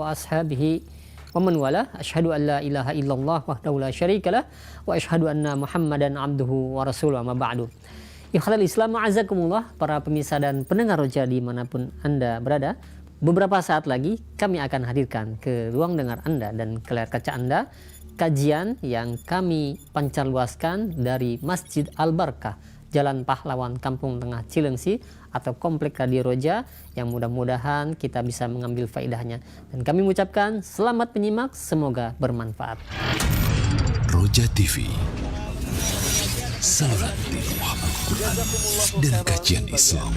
wa ashabihi wa man wala. Asyhadu an la ilaha illallah wahdahu la syarikalah wa asyhadu anna Muhammadan abduhu wa rasuluh. Amma ba'du. Ikhwatal Islam a'azakumullah, para pemirsa dan pendengar Roja dimanapun Anda berada. Beberapa saat lagi kami akan hadirkan ke ruang dengar Anda dan ke layar kaca Anda kajian yang kami pancarluaskan dari Masjid Al-Barkah, Jalan Pahlawan, Kampung Tengah, Cilengsi, atau Komplek Radio Roja, yang mudah-mudahan kita bisa mengambil faedahnya. Dan kami mengucapkan selamat menyimak, semoga bermanfaat. Roja TV, saluran tiruah Al-Quran dan kajian Islam.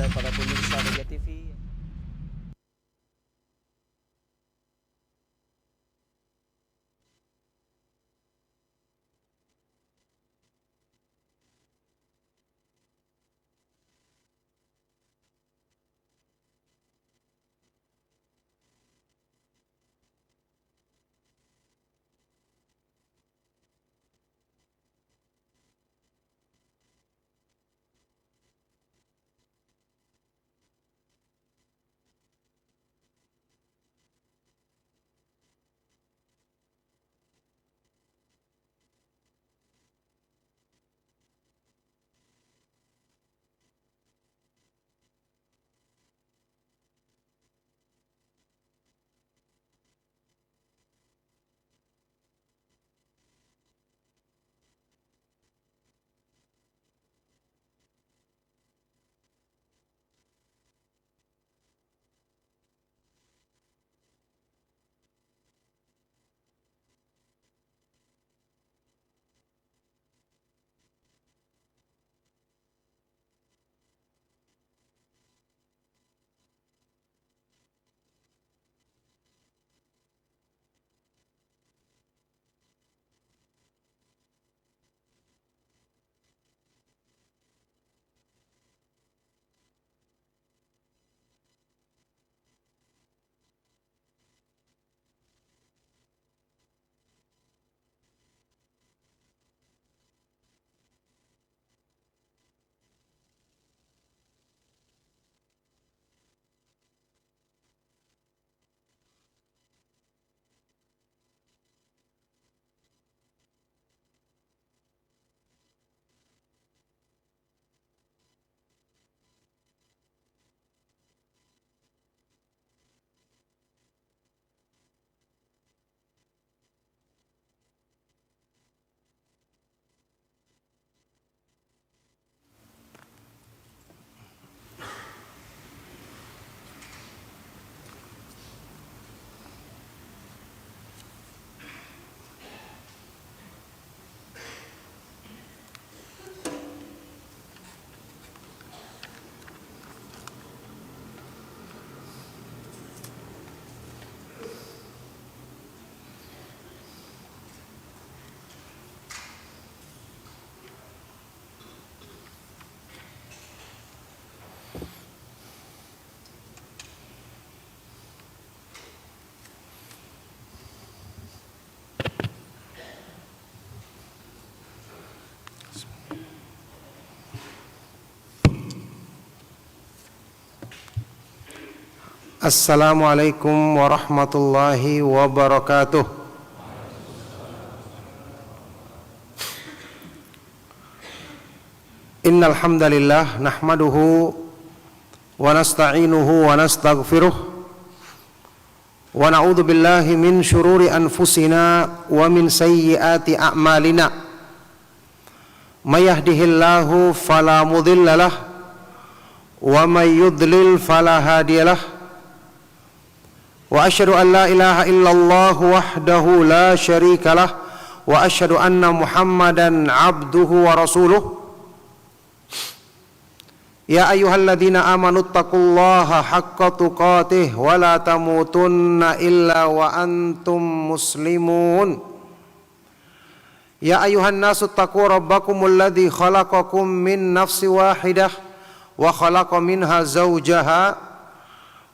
Assalamualaikum warahmatullahi wabarakatuh. Innal hamdalillah nahmaduhu wa nasta'inuhu wa nastaghfiruh wa na'udzu billahi min syururi anfusina wa min sayyiati a'malina. May yahdihillahu fala mudhillalah wa may yudlil fala hadiyalah. Wa asyhadu an la ilaha illallah wahdahu la syarika lah wa asyhadu anna Muhammadan abduhu wa rasuluh. Ya ayyuhalladzina amanu taqullaha haqqa tuqatih wa la tamutunna illa wa antum muslimun. Ya ayyuhan nasu taqu rabbakumul ladzi khalaqakum min nafsin wahidah wa khalaqa minha zawjaha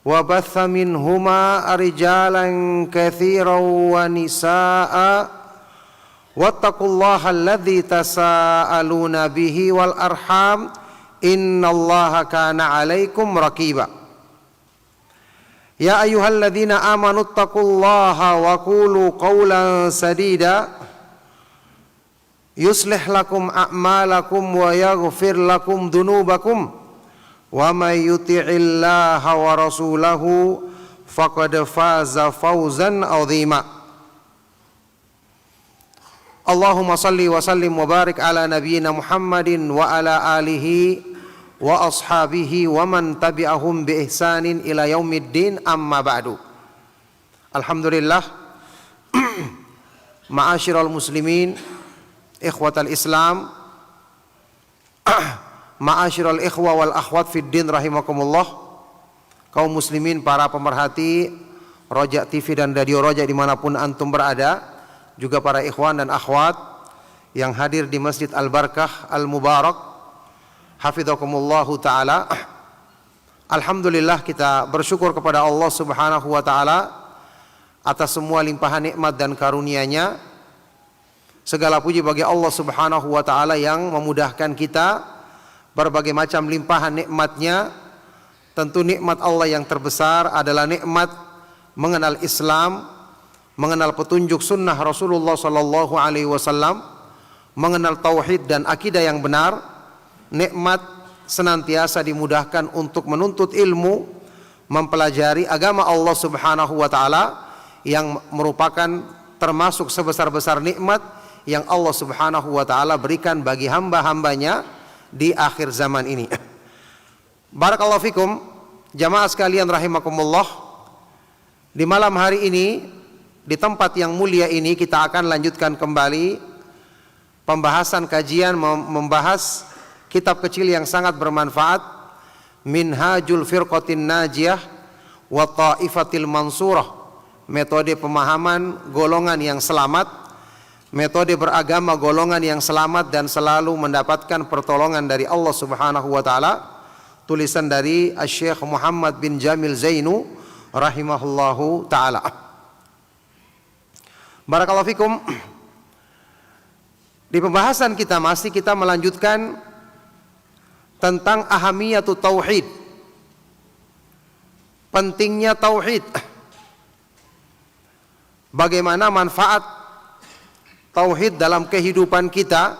wa batha minhuma rijalan katsiran wa nisaa wattaqullaha alladzi tasaaluna bihi wal arham innallaha kana 'alaikum raqiba. Ya ayyuhalladzina amanu taqullaha wa qulu qawlan sadida yuslih lakum a'malakum wa yaghfir lakum dhunubakum wa may yuti'illaha wa rasulahu faqad faza fawzan 'azima. Allahumma salli wa sallim wa barik ala nabiyyina Muhammadin wa ala alihi wa ashabihi wa man tabi'ahum bi ihsanin ila yaumiddin, amma ba'du. Alhamdulillah, ma'asyiral muslimin, ikhwatal Islam, ma'asyiral ikhwa wal akhwat fid din rahimakumullah. Kaum muslimin, para pemerhati Roja TV dan Radio Roja dimanapun antum berada, juga para ikhwan dan akhwat yang hadir di Masjid Al-Barakah Al-Mubarak, hafidhakumullahu ta'ala. Alhamdulillah, kita bersyukur kepada Allah subhanahu wa ta'ala atas semua limpahan nikmat dan karunia-Nya. Segala puji bagi Allah subhanahu wa ta'ala yang memudahkan kita berbagai macam limpahan nikmat-Nya. Tentu nikmat Allah yang terbesar adalah nikmat mengenal Islam, mengenal petunjuk sunnah Rasulullah sallallahu alaihi wasallam, mengenal tauhid dan akidah yang benar. Nikmat senantiasa dimudahkan untuk menuntut ilmu, mempelajari agama Allah subhanahu wa ta'ala, yang merupakan termasuk sebesar-besar nikmat yang Allah subhanahu wa ta'ala berikan bagi hamba-hambanya di akhir zaman ini. Barakallahu fikum, jamaah sekalian rahimakumullah. Di malam hari ini, di tempat yang mulia ini, kita akan lanjutkan kembali pembahasan kajian membahas kitab kecil yang sangat bermanfaat, Minhajul Firqatin Najiyah wa Ta'ifatil Mansurah, metode pemahaman golongan yang selamat, metode beragama golongan yang selamat dan selalu mendapatkan pertolongan dari Allah subhanahu wa ta'ala, tulisan dari Syekh Muhammad bin Jamil Zainu rahimahullahu ta'ala. Barakallahu fikum. Di pembahasan kita masih kita melanjutkan tentang ahamiyatu tauhid, pentingnya tauhid, bagaimana manfaat tauhid dalam kehidupan kita,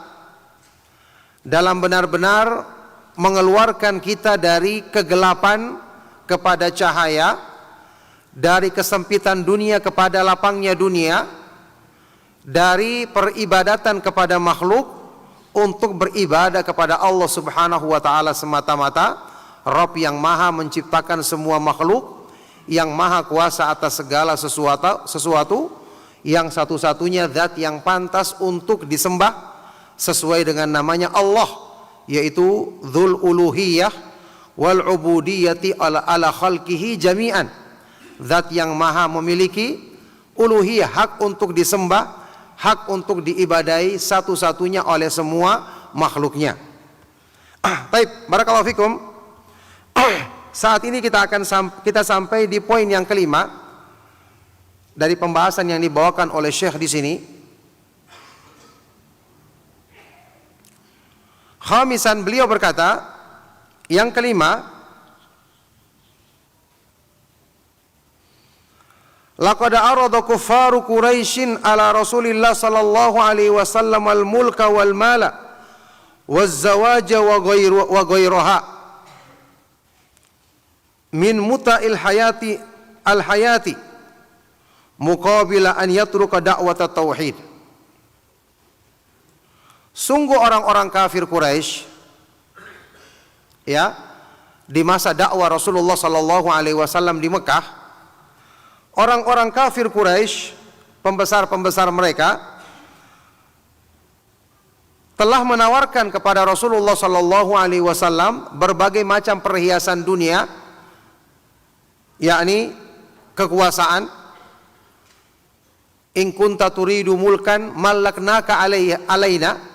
dalam benar-benar mengeluarkan kita dari kegelapan kepada cahaya, dari kesempitan dunia kepada lapangnya dunia, dari peribadatan kepada makhluk untuk beribadah kepada Allah subhanahu wa ta'ala semata-mata, Rabb yang maha menciptakan semua makhluk, yang maha kuasa atas segala sesuatu, yang satu-satunya zat yang pantas untuk disembah sesuai dengan namanya Allah, yaitu Dzul Uluhiyah wal Ubudiyati ala khalqihi jami'an, zat yang maha memiliki uluhiyah, hak untuk disembah, hak untuk diibadai satu-satunya oleh semua makhluknya. Baik, barakallahu fikum. Saat ini kita sampai di poin yang kelima dari pembahasan yang dibawakan oleh Syekh di sini. Khamisan, beliau berkata, yang kelima, laqad arada kuffaru Quraisyin ala Rasulillah sallallahu alaihi wasallam al-mulka wal mala waz-zawaja wa ghayruha min muta'il hayati al-hayati muqabila an yatruka da'wat tauhid. Sungguh orang-orang kafir Quraisy, ya, di masa dakwah Rasulullah sallallahu alaihi wasallam di Mekah, orang-orang kafir Quraisy, pembesar-pembesar mereka, telah menawarkan kepada Rasulullah sallallahu alaihi wasallam berbagai macam perhiasan dunia, yakni kekuasaan. In kunta turidu mulkan malaknaka alaina,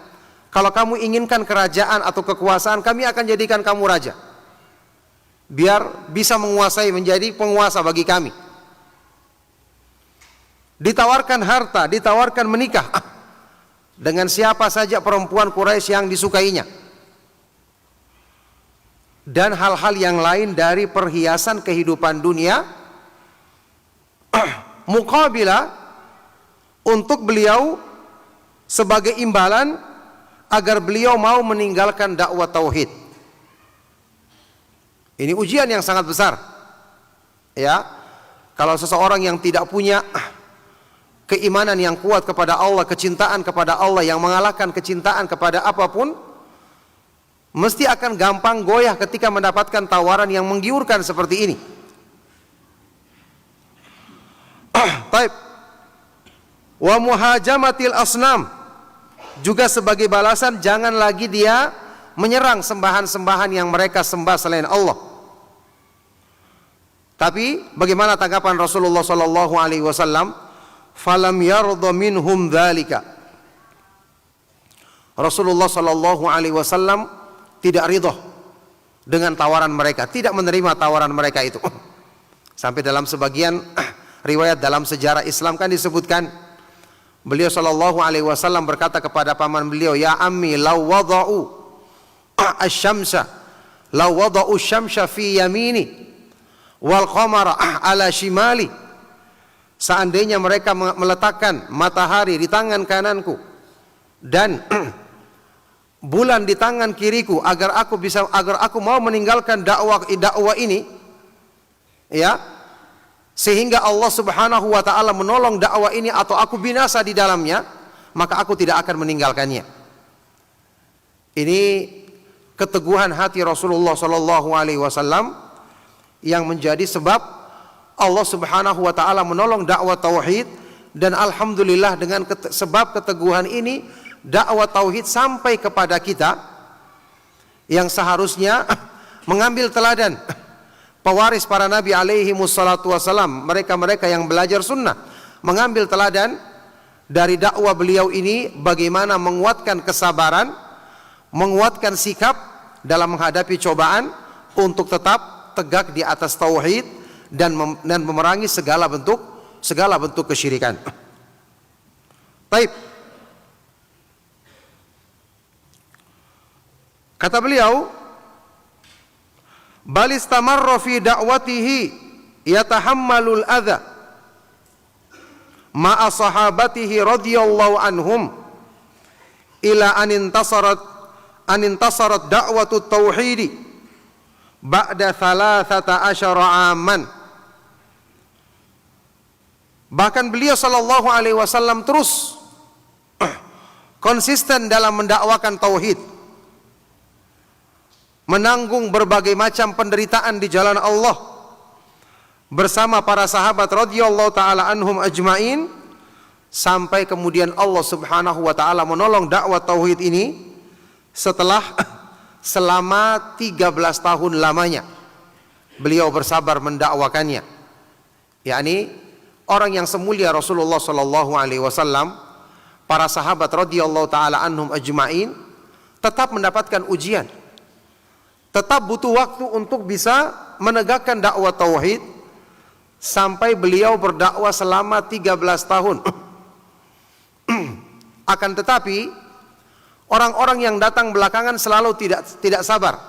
kalau kamu inginkan kerajaan atau kekuasaan, kami akan jadikan kamu raja, biar bisa menguasai, menjadi penguasa bagi kami. Ditawarkan harta, ditawarkan menikah dengan siapa saja perempuan Quraisy yang disukainya, dan hal-hal yang lain dari perhiasan kehidupan dunia muqabila untuk beliau sebagai imbalan agar beliau mau meninggalkan dakwah tauhid. Ini ujian yang sangat besar. Ya, kalau seseorang yang tidak punya keimanan yang kuat kepada Allah, kecintaan kepada Allah yang mengalahkan kecintaan kepada apapun, mesti akan gampang goyah ketika mendapatkan tawaran yang menggiurkan seperti ini. Taib. Wa muhajamatil asnam, juga sebagai balasan jangan lagi dia menyerang sembahan-sembahan yang mereka sembah selain Allah. Tapi bagaimana tanggapan Rasulullah sallallahu alaihi wasallam? Falam yarda minhum dzalika. Rasulullah sallallahu alaihi wasallam tidak ridha dengan tawaran mereka, tidak menerima tawaran mereka itu. Sampai dalam sebagian riwayat dalam sejarah Islam kan disebutkan, beliau sallallahu alaihi wasallam berkata kepada paman beliau, "Ya ammi, law wada'u asy-syamsa, law wada'u asy-syamsa fi yamini wal qamara ala shimali." Seandainya mereka meletakkan matahari di tangan kananku dan bulan di tangan kiriku agar aku mau meninggalkan dakwah ini, ya, sehingga Allah Subhanahu wa taala menolong dakwah ini atau aku binasa di dalamnya, maka aku tidak akan meninggalkannya. Ini keteguhan hati Rasulullah sallallahu alaihi wasallam yang menjadi sebab Allah Subhanahu wa taala menolong dakwah tauhid, dan alhamdulillah dengan sebab keteguhan ini dakwah tauhid sampai kepada kita yang seharusnya mengambil teladan pewaris para nabi alaihi wassalatu wassalam, mereka-mereka yang belajar sunnah, mengambil teladan dari dakwah beliau ini, bagaimana menguatkan kesabaran, menguatkan sikap dalam menghadapi cobaan untuk tetap tegak di atas tauhid dan memerangi segala bentuk kesyirikan. Baik. Kata beliau, bal istamarra fi da'watihi yatahammalul adza ma'a sahabatihi radhiyallahu anhum ila an intasarat da'watut tauhidi ba'da 13 aman. Bahkan beliau sallallahu alaihi wasallam terus konsisten dalam mendakwakan tauhid, menanggung berbagai macam penderitaan di jalan Allah bersama para sahabat radhiyallahu taala anhum ajmain, sampai kemudian Allah Subhanahu wa taala menolong dakwah tauhid ini setelah selama 13 tahun lamanya beliau bersabar mendakwakannya. Yakni orang yang semulia Rasulullah sallallahu alaihi wasallam, para sahabat radhiyallahu taala anhum ajmain tetap mendapatkan ujian, tetap butuh waktu untuk bisa menegakkan dakwah tauhid, sampai beliau berdakwah selama 13 tahun. Akan tetapi orang-orang yang datang belakangan selalu tidak sabar,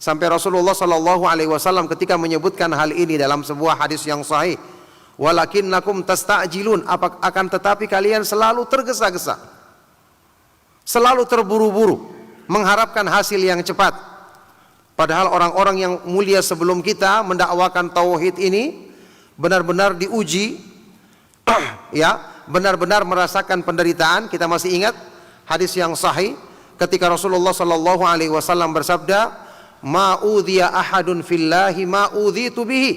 sampai Rasulullah sallallahu alaihi wasallam ketika menyebutkan hal ini dalam sebuah hadis yang sahih, walakinnakum tasta'jilun, akan tetapi kalian selalu tergesa-gesa, selalu terburu-buru mengharapkan hasil yang cepat. Padahal orang-orang yang mulia sebelum kita mendakwakan tauhid ini benar-benar diuji, ya, benar-benar merasakan penderitaan. Kita masih ingat hadis yang sahih ketika Rasulullah sallallahu alaihi wasallam bersabda, "Ma udhiya ahadun fillahi ma udhitu bihi."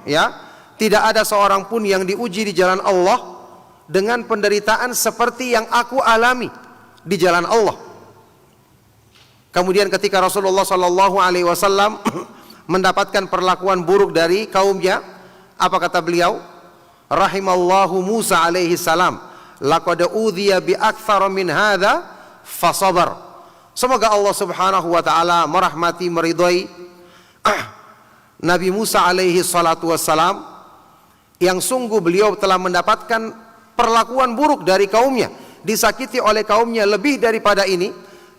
Ya, tidak ada seorang pun yang diuji di jalan Allah dengan penderitaan seperti yang aku alami di jalan Allah. Kemudian ketika Rasulullah sallallahu alaihi wasallam mendapatkan perlakuan buruk dari kaumnya, apa kata beliau? Rahimallahu Musa alaihi salam, laqad udhiya bi aktsara min hadza fasabar. Semoga Allah Subhanahu wa taala merahmati, meridhai Nabi Musa alaihi salatu wassalam, yang sungguh beliau telah mendapatkan perlakuan buruk dari kaumnya, disakiti oleh kaumnya lebih daripada ini,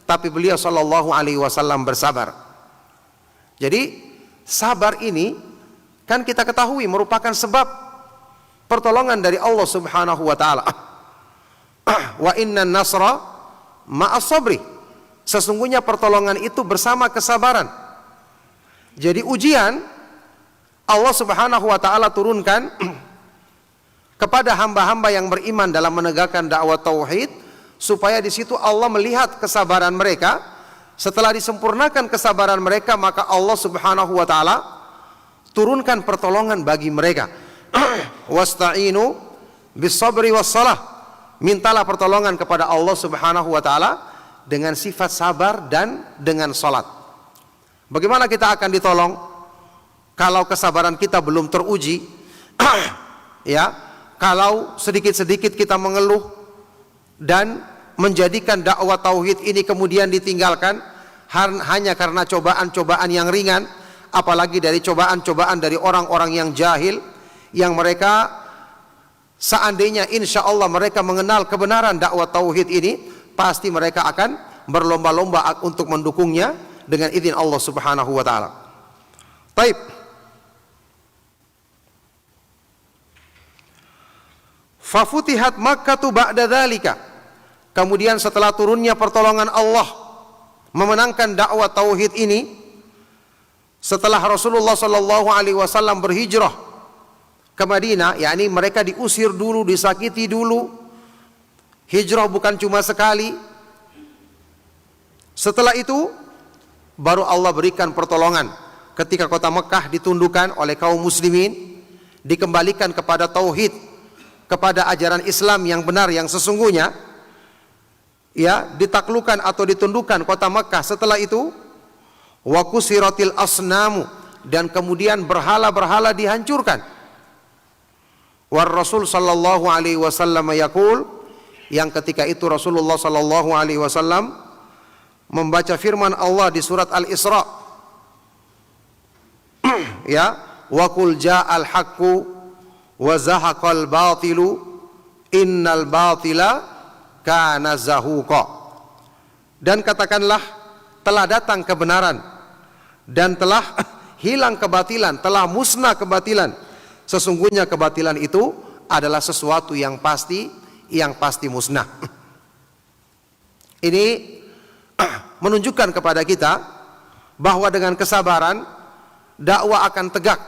tapi beliau sallallahu alaihi wasallam bersabar. Jadi sabar ini kan kita ketahui merupakan sebab pertolongan dari Allah Subhanahu wa taala. Wa innan nasra ma'as sabri. Sesungguhnya pertolongan itu bersama kesabaran. Jadi ujian Allah Subhanahu wa taala turunkan kepada hamba-hamba yang beriman dalam menegakkan dakwah tauhid, supaya di situ Allah melihat kesabaran mereka. Setelah disempurnakan kesabaran mereka, maka Allah Subhanahu wa taala turunkan pertolongan bagi mereka. Wasta'inu bis-sabri was-salah. Mintalah pertolongan kepada Allah Subhanahu wa taala dengan sifat sabar dan dengan salat. Bagaimana kita akan ditolong kalau kesabaran kita belum teruji? Ya, kalau sedikit-sedikit kita mengeluh dan menjadikan dakwah tauhid ini kemudian ditinggalkan hanya karena cobaan-cobaan yang ringan, apalagi dari cobaan-cobaan dari orang-orang yang jahil, yang mereka seandainya insya Allah mereka mengenal kebenaran dakwah tauhid ini, pasti mereka akan berlomba-lomba untuk mendukungnya dengan izin Allah Subhanahu wa taala. Baik. Fafutihat Makkah ba'da dzalika. Kemudian setelah turunnya pertolongan Allah memenangkan dakwah tauhid ini, setelah Rasulullah sallallahu alaihi wasallam berhijrah ke Madinah, yakni mereka diusir dulu, disakiti dulu. Hijrah bukan cuma sekali. Setelah itu baru Allah berikan pertolongan ketika kota Mekah ditundukkan oleh kaum muslimin, dikembalikan kepada tauhid, kepada ajaran Islam yang benar, yang sesungguhnya. Ya, ditaklukkan atau ditundukkan kota Mekah. Setelah itu wa kusiratil asnamu, dan kemudian berhala-berhala dihancurkan. War Rasul sallallahu alaihi wasallam yaqul, yang ketika itu Rasulullah sallallahu alaihi wasallam membaca firman Allah di surat Al-Isra. Ya, wa qul ja'al haqqu wa zahaqal batilu innal batila kana zahuqa. Dan katakanlah, telah datang kebenaran dan telah hilang kebatilan, telah musnah kebatilan. Sesungguhnya kebatilan itu adalah sesuatu yang pasti musnah. Ini menunjukkan kepada kita bahwa dengan kesabaran dakwah akan tegak.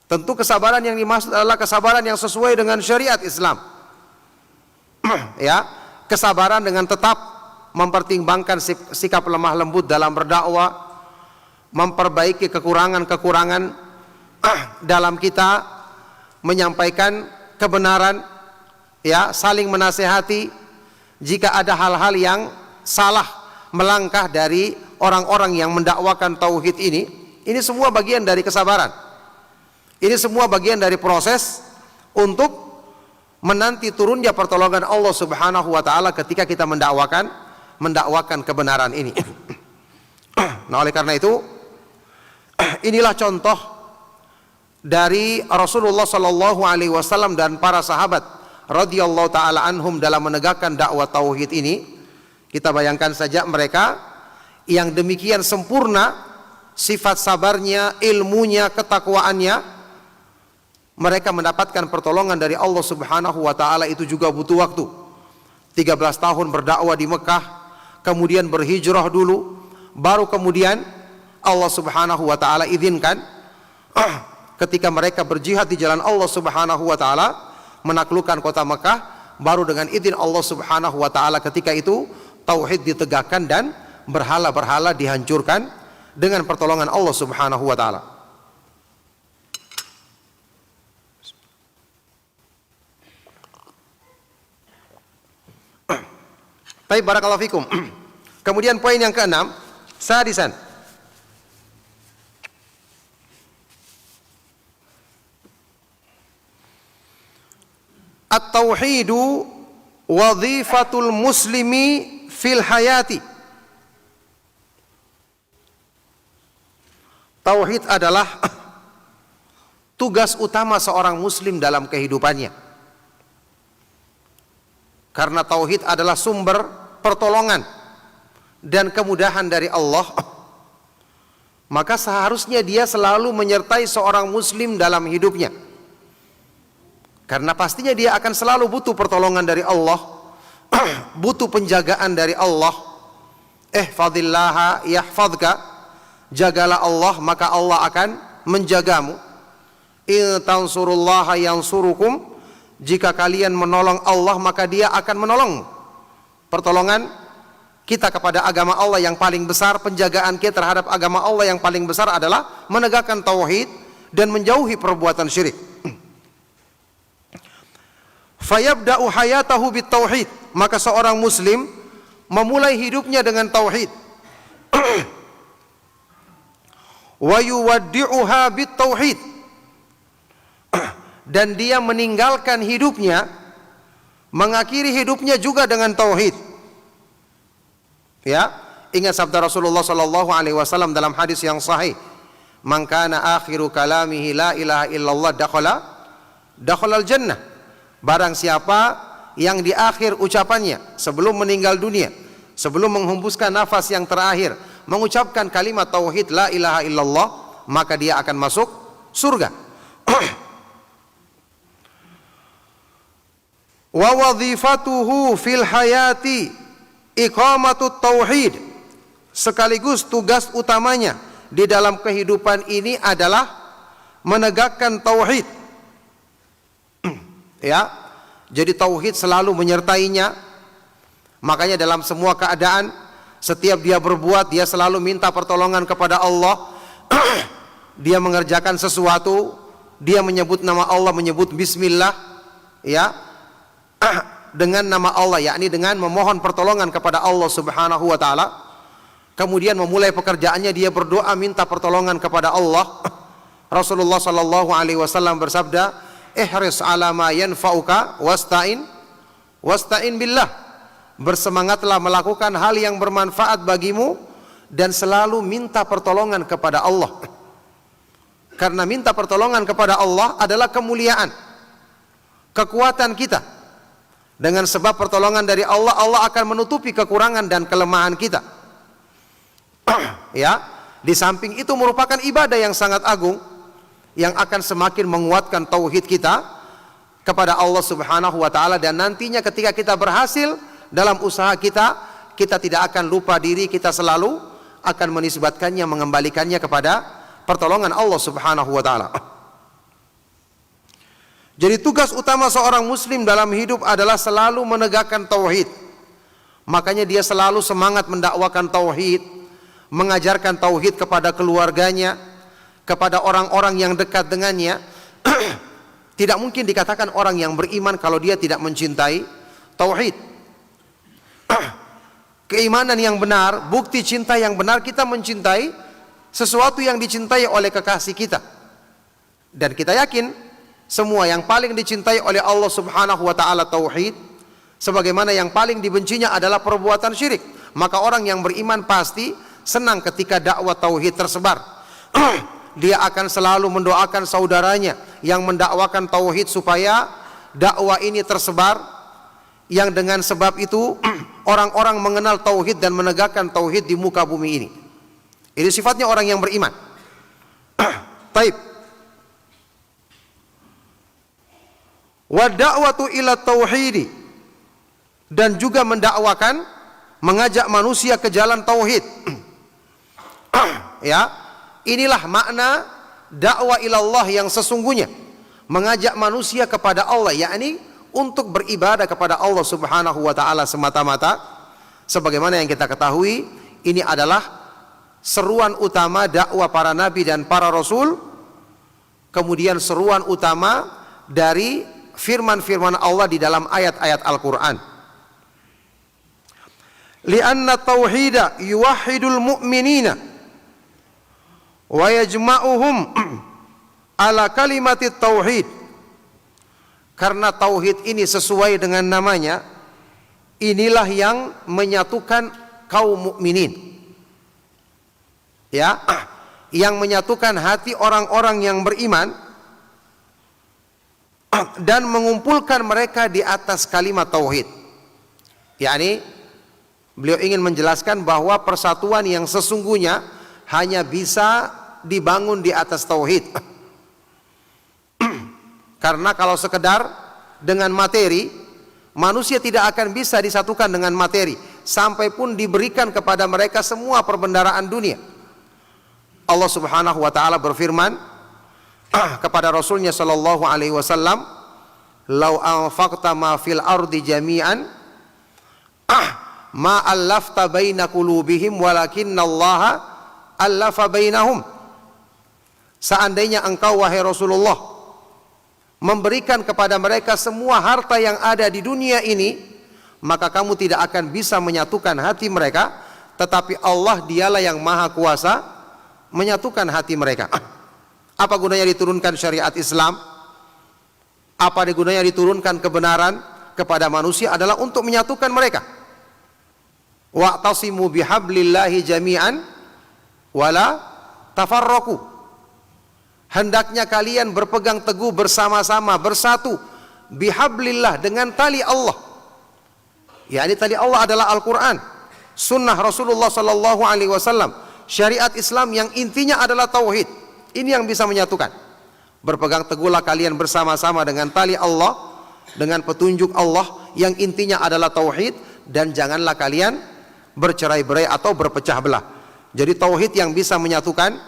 Tentu kesabaran yang dimaksud adalah kesabaran yang sesuai dengan syariat Islam. Ya, kesabaran dengan tetap mempertimbangkan sikap lemah lembut dalam berdakwah, memperbaiki kekurangan-kekurangan dalam kita menyampaikan kebenaran, ya, saling menasehati jika ada hal-hal yang salah melangkah dari orang-orang yang mendakwakan tauhid ini. Ini semua bagian dari kesabaran. Ini semua bagian dari proses untuk menanti turunnya pertolongan Allah Subhanahu wa taala ketika kita mendakwakan kebenaran ini. Nah, oleh karena itu inilah contoh dari Rasulullah sallallahu alaihi wasallam dan para sahabat radhiyallahu taala anhum dalam menegakkan dakwah tauhid ini. Kita bayangkan saja mereka yang demikian sempurna sifat sabarnya, ilmunya, ketakwaannya. Mereka mendapatkan pertolongan dari Allah Subhanahu wa taala itu juga butuh waktu. 13 tahun berdakwah di Mekah, kemudian berhijrah dulu, baru kemudian Allah Subhanahu wa taala izinkan ketika mereka berjihad di jalan Allah Subhanahu wa taala menaklukkan kota Mekah, baru dengan izin Allah Subhanahu wa taala ketika itu tauhid ditegakkan dan berhala-berhala dihancurkan dengan pertolongan Allah Subhanahu wa taala. Baik, barakallahu fikum. Kemudian poin yang keenam, sadisan. At-tauhidu wadhifatul muslimi fil hayati. Tauhid adalah tugas utama seorang muslim dalam kehidupannya. Karena tauhid adalah sumber pertolongan dan kemudahan dari Allah. maka seharusnya dia selalu menyertai seorang muslim dalam hidupnya. Karena pastinya dia akan selalu butuh pertolongan dari Allah, butuh penjagaan dari Allah. Ihfadhillaha yahfadhka, jagalah Allah maka Allah akan menjagamu. In tansurullaha yansurukum, jika kalian menolong Allah maka dia akan menolongmu. Pertolongan kita kepada agama Allah yang paling besar, penjagaan kita terhadap agama Allah yang paling besar adalah menegakkan tauhid dan menjauhi perbuatan syirik. Fayabda'u hayatahu bitauhid, maka seorang muslim memulai hidupnya dengan tauhid. Wa yuwaddi'uha bitauhid, dan dia meninggalkan hidupnya, mengakhiri hidupnya juga dengan tauhid. Ya, ingat sabda Rasulullah sallallahu alaihi wasallam dalam hadis yang sahih, "Man kana akhiru kalamihi la ilaha illallah dakhala al-jannah." Barang siapa yang di akhir ucapannya sebelum meninggal dunia, sebelum menghembuskan nafas yang terakhir, mengucapkan kalimat tauhid la ilaha illallah, maka dia akan masuk surga. Wa wadhifatuhu fil hayati iqamatut tauhid, sekaligus tugas utamanya di dalam kehidupan ini adalah menegakkan tauhid. Ya, jadi tauhid selalu menyertainya. Makanya dalam semua keadaan, setiap dia berbuat, dia selalu minta pertolongan kepada Allah. Dia mengerjakan sesuatu, dia menyebut nama Allah, menyebut bismillah, ya, dengan nama Allah, yakni dengan memohon pertolongan kepada Allah Subhanahu wa taala. Kemudian memulai pekerjaannya dia berdoa minta pertolongan kepada Allah. Rasulullah sallallahu alaihi wasallam bersabda, "Ihris ala ma yanfa'uka wasta'in billah." Bersemangatlah melakukan hal yang bermanfaat bagimu dan selalu minta pertolongan kepada Allah. Karena minta pertolongan kepada Allah adalah kemuliaan, kekuatan kita. Dengan sebab pertolongan dari Allah, Allah akan menutupi kekurangan dan kelemahan kita. Ya, di samping itu merupakan ibadah yang sangat agung, yang akan semakin menguatkan tauhid kita kepada Allah Subhanahu wa taala, dan nantinya ketika kita berhasil dalam usaha kita, kita tidak akan lupa diri, kita selalu akan menisbatkannya, mengembalikannya kepada pertolongan Allah Subhanahu wa taala. Jadi tugas utama seorang muslim dalam hidup adalah selalu menegakkan tauhid. Makanya dia selalu semangat mendakwakan tauhid, mengajarkan tauhid kepada keluarganya, kepada orang-orang yang dekat dengannya. Tidak mungkin dikatakan orang yang beriman kalau dia tidak mencintai tauhid. Keimanan yang benar, bukti cinta yang benar, kita mencintai sesuatu yang dicintai oleh kekasih kita. Dan kita yakin semua yang paling dicintai oleh Allah Subhanahu wa taala tauhid, sebagaimana yang paling dibencinya adalah perbuatan syirik. Maka orang yang beriman pasti senang ketika dakwah tauhid tersebar. Dia akan selalu mendoakan saudaranya yang mendakwakan tauhid supaya dakwah ini tersebar, yang dengan sebab itu orang-orang mengenal tauhid dan menegakkan tauhid di muka bumi ini. Ini sifatnya orang yang beriman. Taib. Wa da'watu ila tauhidi, dan juga mendakwakan, mengajak manusia ke jalan tauhid. Ya, inilah makna dakwah ilallah yang sesungguhnya, mengajak manusia kepada Allah, yakni untuk beribadah kepada Allah Subhanahu wa taala semata-mata. Sebagaimana yang kita ketahui, ini adalah seruan utama dakwah para nabi dan para rasul, kemudian seruan utama dari firman-firman Allah di dalam ayat-ayat Al-Quran. Lianna tauhida yuwahhidul mu'minina wa yajma'uhum ala kalimatit tauhid. Karena tauhid ini sesuai dengan namanya, inilah yang menyatukan kaum mukminin. Ya, yang menyatukan hati orang-orang yang beriman dan mengumpulkan mereka di atas kalimat tauhid. yakni beliau ingin menjelaskan bahwa persatuan yang sesungguhnya hanya bisa dibangun di atas tauhid. Karena kalau sekedar dengan materi, manusia tidak akan bisa disatukan dengan materi, sampai pun diberikan kepada mereka semua perbendaharaan dunia. Allah Subhanahu wa taala berfirman kepada Rasulnya sallallahu alaihi wasallam, "Lau anfaqta ma fil ardi jami'an ma allafta baina qulubihim walakinallaha allafa bainahum." Seandainya engkau wahai Rasulullah memberikan kepada mereka semua harta yang ada di dunia ini, maka kamu tidak akan bisa menyatukan hati mereka, tetapi Allah dialah yang maha kuasa menyatukan hati mereka. Apa gunanya diturunkan syariat Islam? Apa gunanya diturunkan kebenaran kepada manusia? Adalah untuk menyatukan mereka. Wa'tasimu bihablillahi jami'an wala tafarraqu. Hendaknya kalian berpegang teguh bersama-sama, bersatu bihablillah, dengan tali Allah. Ya, ini tali Allah adalah Al-Quran, sunnah Rasulullah sallallahu alaihi wasallam, syariat Islam yang intinya adalah tauhid. Ini yang bisa menyatukan. Berpegang teguhlah kalian bersama-sama dengan tali Allah, dengan petunjuk Allah yang intinya adalah tauhid, dan janganlah kalian bercerai-berai atau berpecah belah. Jadi tauhid yang bisa menyatukan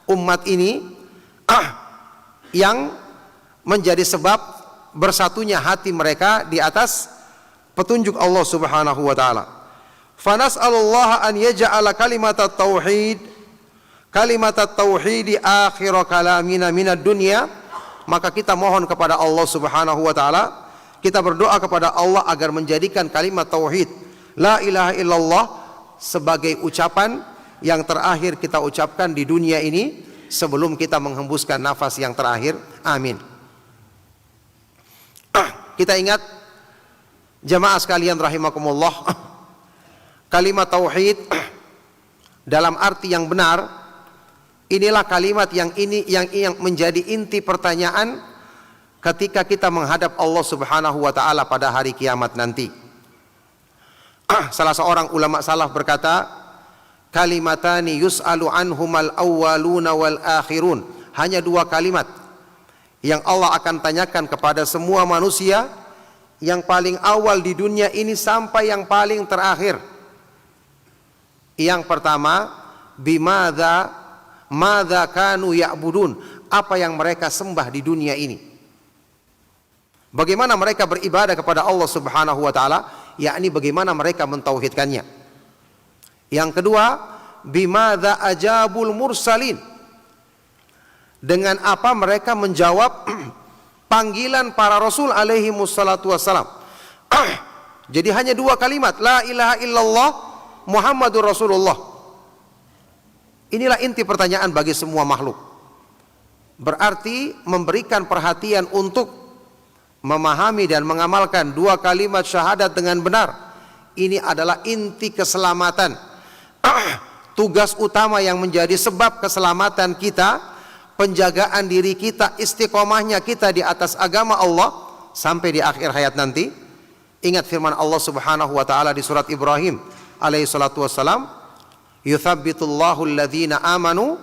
umat ini, yang menjadi sebab bersatunya hati mereka di atas petunjuk Allah Subhanahu wa taala. Fanas'alullaha an yaj'ala kalimatat tauhid akhir kalamina minad dunya. Maka kita mohon kepada Allah Subhanahu wa taala, kita berdoa kepada Allah agar menjadikan kalimat tauhid la ilaha illallah sebagai ucapan yang terakhir kita ucapkan di dunia ini sebelum kita menghembuskan nafas yang terakhir. Amin. Kita ingat jamaah sekalian rahimakumullah, kalimat tauhid dalam arti yang benar, inilah kalimat yang menjadi inti pertanyaan ketika kita menghadap Allah Subhanahu wa taala pada hari kiamat nanti. Salah seorang ulama salaf berkata, kalimatani yus'alu anhumal awwaluna wal akhirun. Hanya dua kalimat yang Allah akan tanyakan kepada semua manusia, yang paling awal di dunia ini sampai yang paling terakhir. Yang pertama, madza kanu ya'budun, apa yang mereka sembah di dunia ini. Bagaimana mereka beribadah kepada Allah Subhanahu wa taala, yakni bagaimana mereka mentauhidkannya. Yang kedua, bimadza ajabul mursalin, dengan apa mereka menjawab panggilan para rasul alaihi wassalatu wassalam. Jadi hanya dua kalimat, la ilaha illallah Muhammadur Rasulullah. Inilah inti pertanyaan bagi semua makhluk. Berarti memberikan perhatian untuk memahami dan mengamalkan dua kalimat syahadat dengan benar, ini adalah inti keselamatan. Tugas utama yang menjadi sebab keselamatan kita, penjagaan diri kita, istiqomahnya kita di atas agama Allah sampai di akhir hayat nanti. Ingat firman Allah Subhanahu wa taala di surat Ibrahim alaihi salatu wassalam, yuthabbitullahu alladhina amanu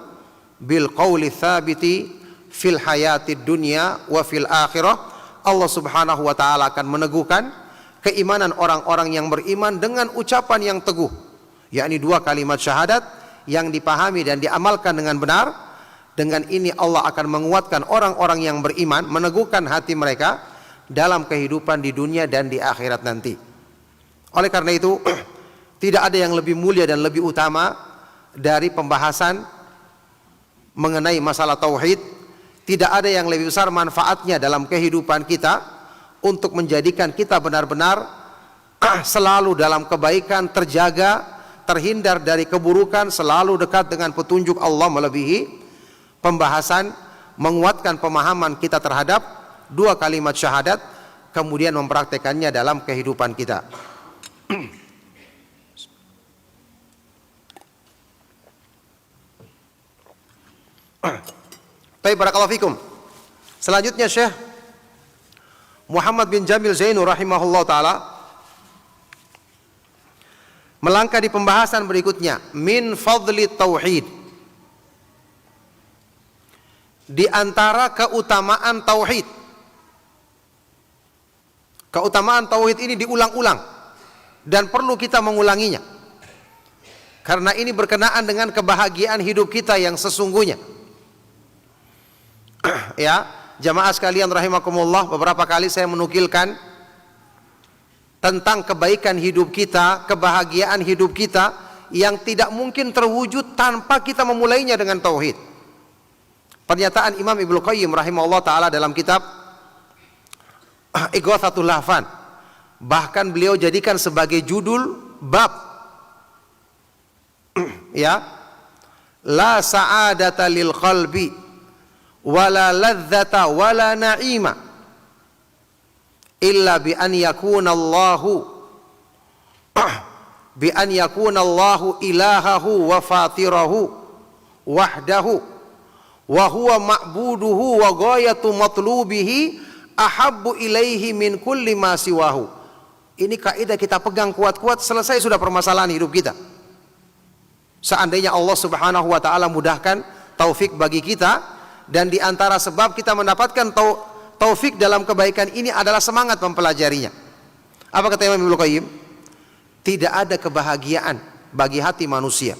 bil qawli tsabiti fil hayatid dunya wa fil akhirah. Allah Subhanahu wa taala akan meneguhkan keimanan orang-orang yang beriman dengan ucapan yang teguh, yakni dua kalimat syahadat yang dipahami dan diamalkan dengan benar. Dengan ini Allah akan menguatkan orang-orang yang beriman, meneguhkan hati mereka dalam kehidupan di dunia dan di akhirat nanti. Oleh karena itu, tidak ada yang lebih mulia dan lebih utama dari pembahasan mengenai masalah tauhid. Tidak ada yang lebih besar manfaatnya dalam kehidupan kita untuk menjadikan kita benar-benar selalu dalam kebaikan, terjaga, terhindar dari keburukan, selalu dekat dengan petunjuk Allah, melebihi pembahasan menguatkan pemahaman kita terhadap dua kalimat syahadat, kemudian mempraktekannya dalam kehidupan kita. Baik, barakallahu fikum. Selanjutnya Syekh Muhammad bin Jamil Zainu rahimahullah ta'ala melangkah di pembahasan berikutnya, min fadli tauhid, di antara keutamaan tauhid. Keutamaan tauhid ini diulang-ulang dan perlu kita mengulanginya. Karena ini berkenaan dengan kebahagiaan hidup kita yang sesungguhnya. Ya, jamaah sekalian rahimakumullah, beberapa kali saya menukilkan tentang kebaikan hidup kita, kebahagiaan hidup kita yang tidak mungkin terwujud tanpa kita memulainya dengan tauhid. Pernyataan Imam Ibnu Qayyim rahimahullah taala dalam kitab Ighathatul Lahfan, bahkan beliau jadikan sebagai judul bab, ya, la sa'adata lil qalbi wala ladzata wala na'ima illa bi an yakuna Allahu ilahahu wa fatirahu wahdahu wa huwa ma'buduhu wa ghayatu matlubihi ahabbu ilaihi min kulli ma siwahu. Ini kaidah kita pegang kuat-kuat, selesai sudah permasalahan hidup kita. Seandainya Allah Subhanahu wa taala mudahkan taufik bagi kita, dan di antara sebab kita mendapatkan taufik dalam kebaikan ini adalah semangat mempelajarinya. Apa kata Imam Ibnu Qayyim? Tidak ada kebahagiaan bagi hati manusia,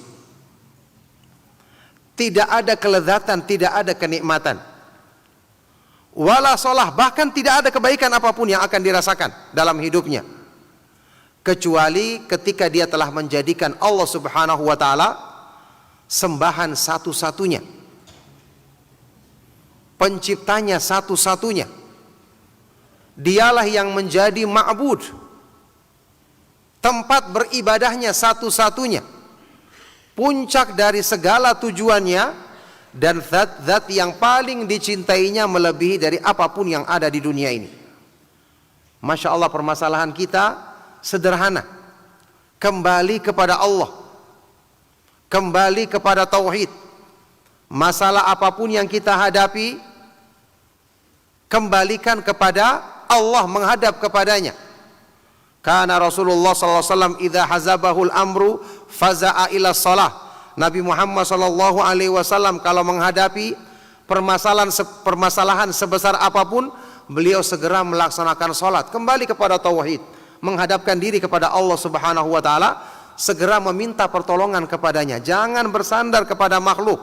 tidak ada kelezatan, tidak ada kenikmatan, wala solah, bahkan tidak ada kebaikan apapun yang akan dirasakan dalam hidupnya, kecuali ketika dia telah menjadikan Allah Subhanahu wa taala sembahan satu-satunya, penciptanya satu-satunya. Dialah yang menjadi ma'bud, tempat beribadahnya satu-satunya, puncak dari segala tujuannya, dan zat-zat yang paling dicintainya melebihi dari apapun yang ada di dunia ini. Masya Allah, permasalahan kita sederhana, kembali kepada Allah, kembali kepada tauhid. Masalah apapun yang kita hadapi, kembalikan kepada Allah, menghadap kepadanya. Karena Rasulullah SAW idza hazabahul amru faza'a ila shalah. Nabi Muhammad SAW kalau menghadapi permasalahan sebesar apapun, beliau segera melaksanakan salat, kembali kepada tauhid, menghadapkan diri kepada Allah Subhanahu wa taala, segera meminta pertolongan kepadanya. Jangan bersandar kepada makhluk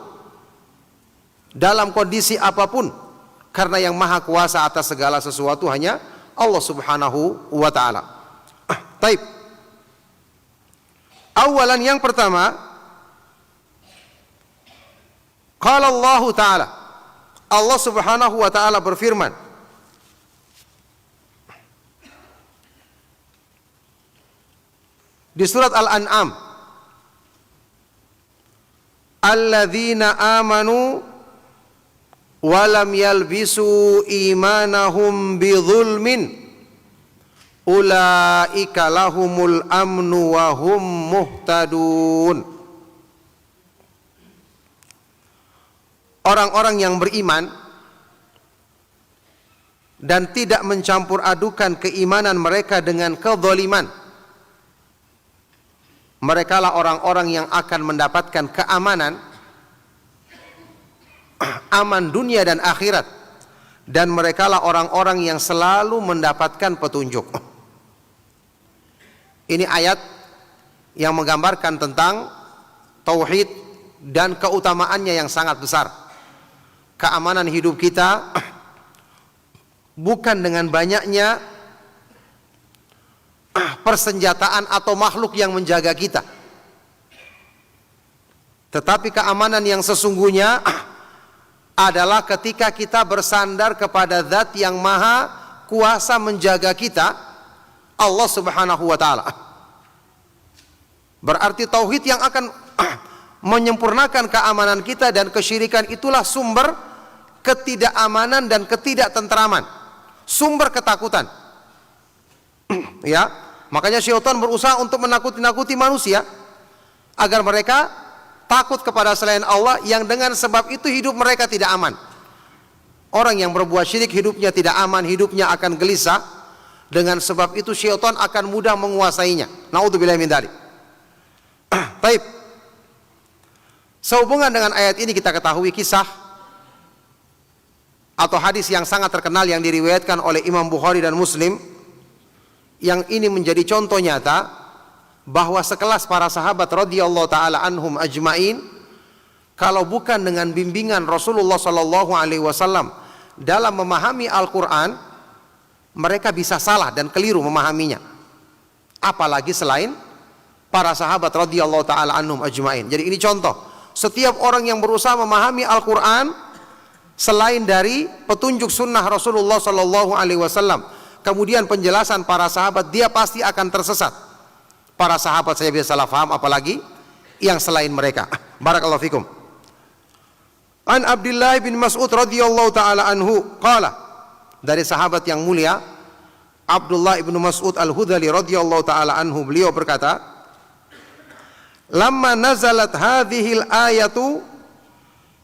dalam kondisi apapun, karena yang maha kuasa atas segala sesuatu hanya Allah Subhanahu wa taala. Taib. Awalan, yang pertama, qala Allah taala, Allah Subhanahu wa taala berfirman di surat Al-An'am, alladzina amanu walam yalbisu imanahum bidzulmin ulaika lahumul amnu wa hum muhtadun. Orang-orang yang beriman dan tidak mencampur adukan keimanan mereka dengan kezaliman, merekalah orang-orang yang akan mendapatkan keamanan, aman dunia dan akhirat, dan merekalah orang-orang yang selalu mendapatkan petunjuk. Ini ayat yang menggambarkan tentang tauhid dan keutamaannya yang sangat besar. Keamanan hidup kita bukan dengan banyaknya persenjataan atau makhluk yang menjaga kita, tetapi keamanan yang sesungguhnya adalah ketika kita bersandar kepada zat yang maha kuasa menjaga kita, Allah Subhanahu wa taala. Berarti tauhid yang akan menyempurnakan keamanan kita, dan kesyirikan itulah sumber ketidakamanan dan ketidaktentraman, sumber ketakutan. Ya, makanya syaitan berusaha untuk menakut-nakuti manusia agar mereka takut kepada selain Allah, yang dengan sebab itu hidup mereka tidak aman. Orang yang berbuat syirik hidupnya tidak aman, hidupnya akan gelisah. Dengan sebab itu syaitan akan mudah menguasainya. Naudzubillah min dzalik. Baik. Sehubungan dengan ayat ini kita ketahui kisah atau hadis yang sangat terkenal yang diriwayatkan oleh Imam Bukhari dan Muslim, yang ini menjadi contoh nyata bahwa sekelas para sahabat radhiyallahu taala anhum ajmain, kalau bukan dengan bimbingan Rasulullah sallallahu alaihi wasallam dalam memahami Al-Qur'an, mereka bisa salah dan keliru memahaminya. Apalagi selain para sahabat radhiyallahu taala anhum ajmain. Jadi ini contoh, setiap orang yang berusaha memahami Al-Qur'an selain dari petunjuk sunnah Rasulullah sallallahu alaihi wasallam, kemudian penjelasan para sahabat, dia pasti akan tersesat. Para sahabat saya bisa salah faham, apalagi yang selain mereka. Barakallahu fikum. An Abdullah bin Mas'ud radhiyallahu taala anhu qala, dari sahabat yang mulia Abdullah bin Mas'ud Al-Hudhali radhiyallahu taala anhu, beliau berkata, lamma nazalat hadhil ayatu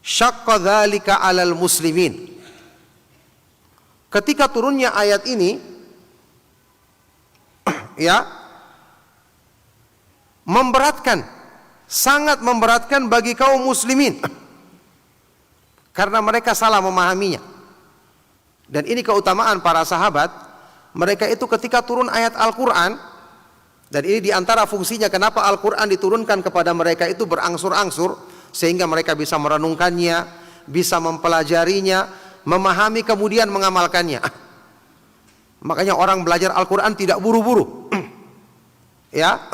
syaqqa dzalika 'alal muslimin. Ketika turunnya ayat ini, ya, memberatkan, sangat memberatkan bagi kaum muslimin karena mereka salah memahaminya. Dan ini keutamaan para sahabat, mereka itu ketika turun ayat Al-Quran, dan ini diantara fungsinya kenapa Al-Quran diturunkan kepada mereka itu berangsur-angsur, sehingga mereka bisa merenungkannya, bisa mempelajarinya, memahami, kemudian mengamalkannya. Makanya orang belajar Al-Quran tidak buru-buru. Ya,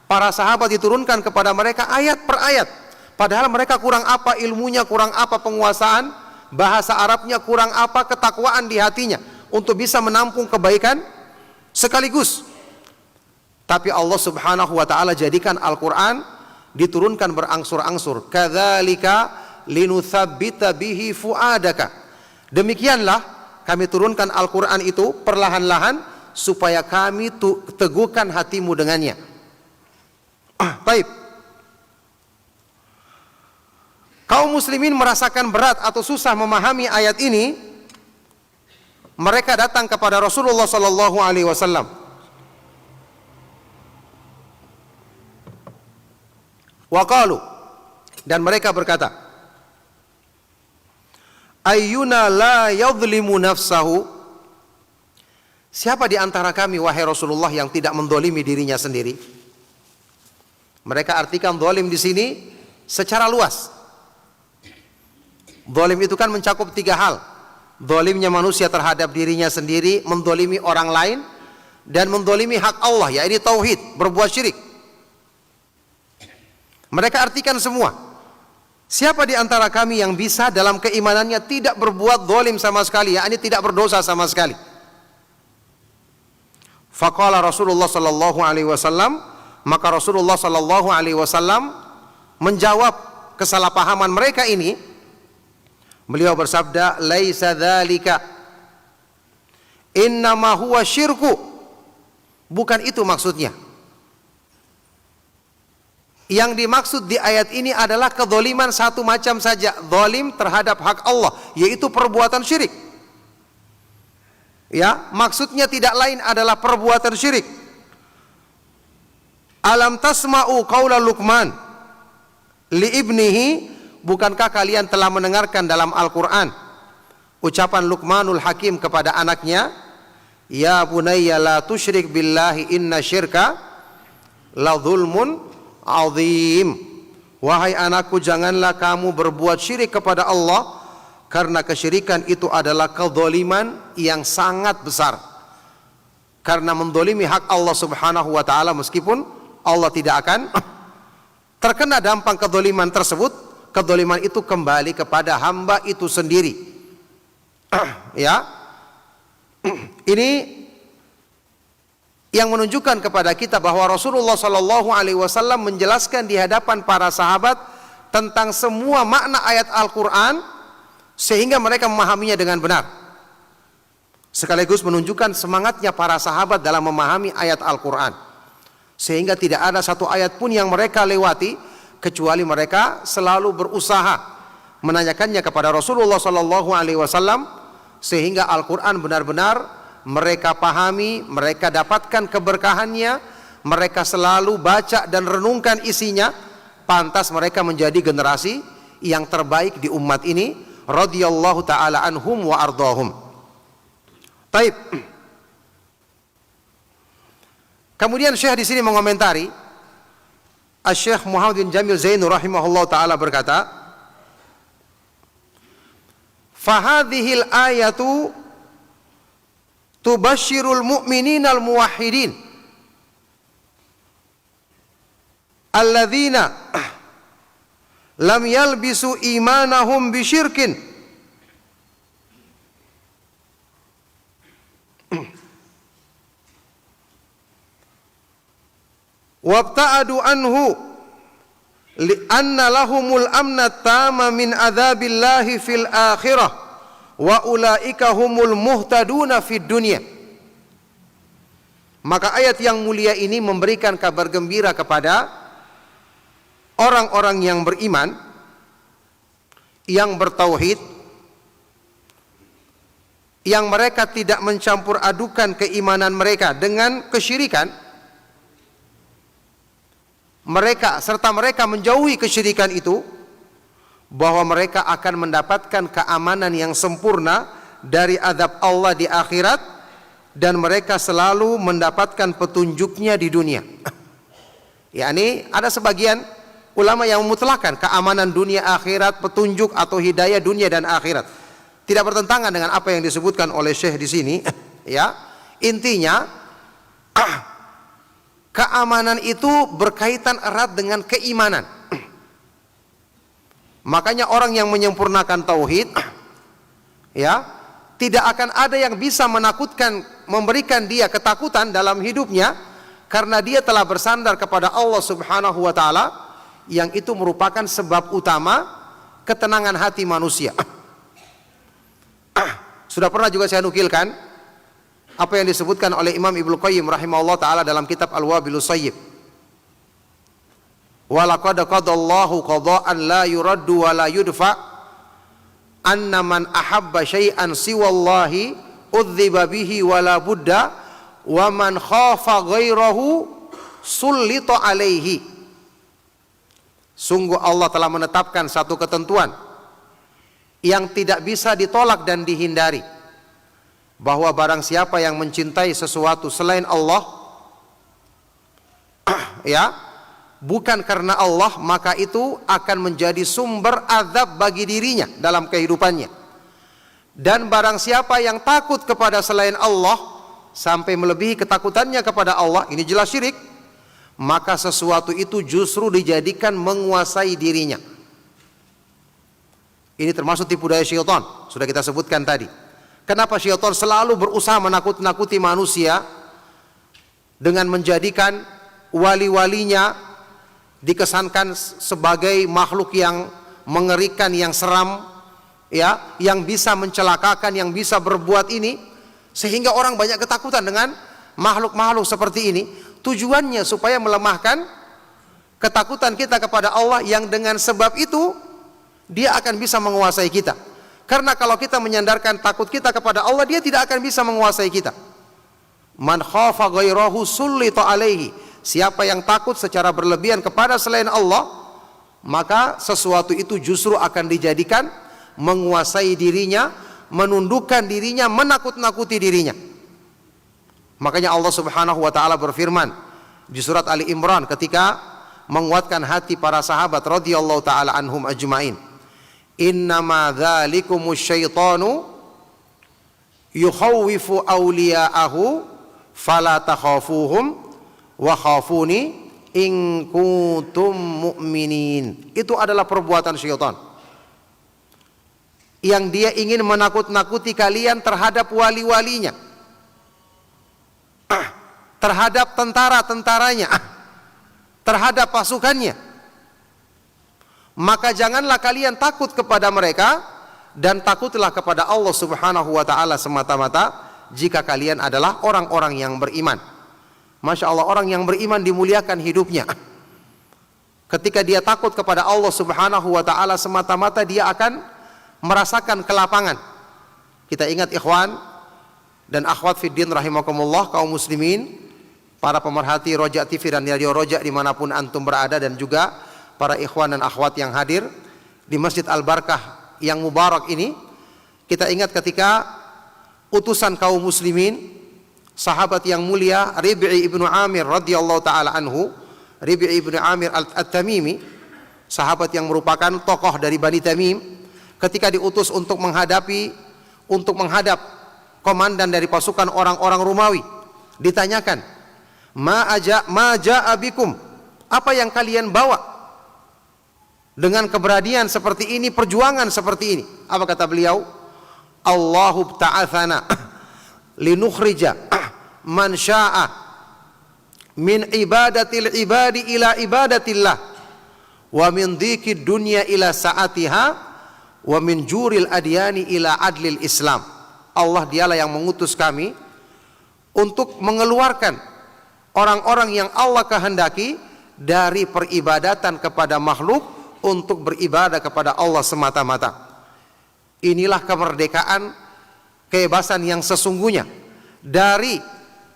para sahabat diturunkan kepada mereka ayat per ayat, padahal mereka kurang apa ilmunya, kurang apa penguasaan bahasa Arabnya, kurang apa ketakwaan di hatinya untuk bisa menampung kebaikan sekaligus. Tapi Allah Subhanahu wa taala jadikan Al-Qur'an diturunkan berangsur-angsur. Kadzalika linutsabbita bihi fuadaka. Demikianlah kami turunkan Al-Qur'an itu perlahan-lahan supaya kami teguhkan hatimu dengannya. Baik. Kaum muslimin merasakan berat atau susah memahami ayat ini. Mereka datang kepada Rasulullah sallallahu alaihi wasallam. Wa qalu, dan mereka berkata, ayyuna la yadhlimu nafsahu. Siapa di antara kami wahai Rasulullah yang tidak mendolimi dirinya sendiri? Mereka artikan zalim di sini secara luas. Zalim itu kan mencakup 3 hal. Zalimnya manusia terhadap dirinya sendiri, mendolimi orang lain, dan mendolimi hak Allah, yaitu tauhid, berbuat syirik. Mereka artikan semua. Siapa di antara kami yang bisa dalam keimanannya tidak berbuat zalim sama sekali, yakni tidak berdosa sama sekali? Faqala Rasulullah sallallahu alaihi wasallam, maka Rasulullah sallallahu alaihi wasallam menjawab kesalahpahaman mereka ini. Beliau bersabda, laisa dzalika, innama huwa syirku. Bukan itu maksudnya. Yang dimaksud di ayat ini adalah kedzaliman satu macam saja, zalim terhadap hak Allah, yaitu perbuatan syirik. Ya, maksudnya tidak lain adalah perbuatan syirik. Alam tasma'u qaula Luqman li ibnihi, bukankah kalian telah mendengarkan dalam Al-Quran ucapan Luqmanul Hakim kepada anaknya, ya bunayya la tusyrik billahi inna syirka la dzulmun azim. Wahai anakku, janganlah kamu berbuat syirik kepada Allah, karena kesyirikan itu adalah kezaliman yang sangat besar. Karena mendolimi hak Allah Subhanahu wa taala, meskipun Allah tidak akan terkena dampak kedzaliman tersebut, kedzaliman itu kembali kepada hamba itu sendiri. Ya, ini yang menunjukkan kepada kita bahwa Rasulullah Shallallahu Alaihi Wasallam menjelaskan di hadapan para sahabat tentang semua makna ayat Al-Quran, sehingga mereka memahaminya dengan benar. Sekaligus menunjukkan semangatnya para sahabat dalam memahami ayat Al-Quran, sehingga tidak ada satu ayat pun yang mereka lewati, kecuali mereka selalu berusaha menanyakannya kepada Rasulullah Sallallahu Alaihi Wasallam, sehingga Al-Quran benar-benar mereka pahami, mereka dapatkan keberkahannya, mereka selalu baca dan renungkan isinya. Pantas mereka menjadi generasi yang terbaik di umat ini. radhiyallahu taala anhum wa ardhahum. Taib. Kemudian Syekh di sini mengomentari, Syekh Muhammad bin Jamil Zainur rahimahullah taala berkata, "Fahadhil ayatu tubashshirul mu'minina al-muwahhidin alladzina lam yalbisu imanahum bisyirkin wabta'adu anhu li'anna lahumul amna tama min adzabillahi fil akhirah wa ulaika humul muhtaduna fid dunya." Maka ayat yang mulia ini memberikan kabar gembira kepada orang-orang yang beriman, yang bertauhid, yang mereka tidak mencampur adukan keimanan mereka dengan kesyirikan, serta mereka menjauhi kesyirikan itu, bahwa mereka akan mendapatkan keamanan yang sempurna dari azab Allah di akhirat, dan mereka selalu mendapatkan petunjuknya di dunia. yakni ada sebagian ulama yang memutlakan keamanan dunia akhirat, petunjuk atau hidayah dunia dan akhirat. Tidak bertentangan dengan apa yang disebutkan oleh Syekh di sini. Ya, intinya keamanan itu berkaitan erat dengan keimanan. Makanya orang yang menyempurnakan tauhid, ya, tidak akan ada yang bisa menakutkan, memberikan dia ketakutan dalam hidupnya, karena dia telah bersandar kepada Allah Subhanahu wa taala, yang itu merupakan sebab utama ketenangan hati manusia. Sudah pernah juga saya nukilkan apa yang disebutkan oleh Imam Ibnu Qayyim rahimahullah taala dalam kitab Al-Wabilus Shayyib. Wa laqad qadallahu qada'an la yuraddu wa la yudfa anna man ahabba syai'an siwallahi udziba bihi wa la budda wa man khafa ghairahu sullita alaihi. Sungguh Allah telah menetapkan satu ketentuan yang tidak bisa ditolak dan dihindari, bahwa barang siapa yang mencintai sesuatu selain Allah, ya, bukan karena Allah, maka itu akan menjadi sumber azab bagi dirinya dalam kehidupannya. Dan barang siapa yang takut kepada selain Allah sampai melebihi ketakutannya kepada Allah, ini jelas syirik, maka sesuatu itu justru dijadikan menguasai dirinya. Ini termasuk tipu daya syaitan, sudah kita sebutkan tadi. Kenapa syaitan selalu berusaha menakut-nakuti manusia dengan menjadikan wali-walinya dikesankan sebagai makhluk yang mengerikan, yang seram, ya, yang bisa mencelakakan, yang bisa berbuat ini, sehingga orang banyak ketakutan dengan makhluk-makhluk seperti ini. Tujuannya supaya melemahkan ketakutan kita kepada Allah, yang dengan sebab itu dia akan bisa menguasai kita. Karena kalau kita menyandarkan takut kita kepada Allah, dia tidak akan bisa menguasai kita. Man khafa ghairahu sullita alaihi. Siapa yang takut secara berlebihan kepada selain Allah, maka sesuatu itu justru akan dijadikan menguasai dirinya, menundukkan dirinya, menakut-nakuti dirinya. Makanya Allah Subhanahu wa taala berfirman di surat Ali Imran ketika menguatkan hati para sahabat radhiyallahu taala anhum ajmain. Innama dzalikumus syaitanu yukhawwifu awliya'ahu fala takhafuhum wa khafuni in kuntum mu'minin. Itu adalah perbuatan syaitan, yang dia ingin menakut-nakuti kalian terhadap wali-walinya, terhadap tentara-tentaranya, terhadap pasukannya. Maka janganlah kalian takut kepada mereka, dan takutlah kepada Allah Subhanahu wa taala semata-mata jika kalian adalah orang-orang yang beriman. Masya Allah, orang yang beriman dimuliakan hidupnya. Ketika dia takut kepada Allah Subhanahu wa taala semata-mata, dia akan merasakan kelapangan. Kita ingat ikhwan dan akhwat fiddin rahimakumullah, kaum muslimin, para pemerhati Roja TV dan Radio Roja dimanapun antum berada, dan juga para ikhwan dan akhwat yang hadir di Masjid Al-Barakah yang mubarak ini, kita ingat ketika utusan kaum muslimin, sahabat yang mulia Rib'i ibnu Amir radhiyallahu taala anhu, Rib'i ibnu Amir At-Tamimi, sahabat yang merupakan tokoh dari Bani Tamim, ketika diutus untuk menghadap komandan dari pasukan orang-orang Romawi, ditanyakan, ma ja'a bikum, apa yang kalian bawa dengan keberanian seperti ini, perjuangan seperti ini? Apa kata beliau? Allahu ta'athana linukhrija man sya'a min ibadatil ibadi ila ibadatillah wa min dhikid dunya ila sa'atiha wa min juril adyani ila adlil Islam. Allah dialah yang mengutus kami untuk mengeluarkan orang-orang yang Allah kehendaki dari peribadatan kepada makhluk untuk beribadah kepada Allah semata-mata. Inilah kemerdekaan, kebebasan yang sesungguhnya, dari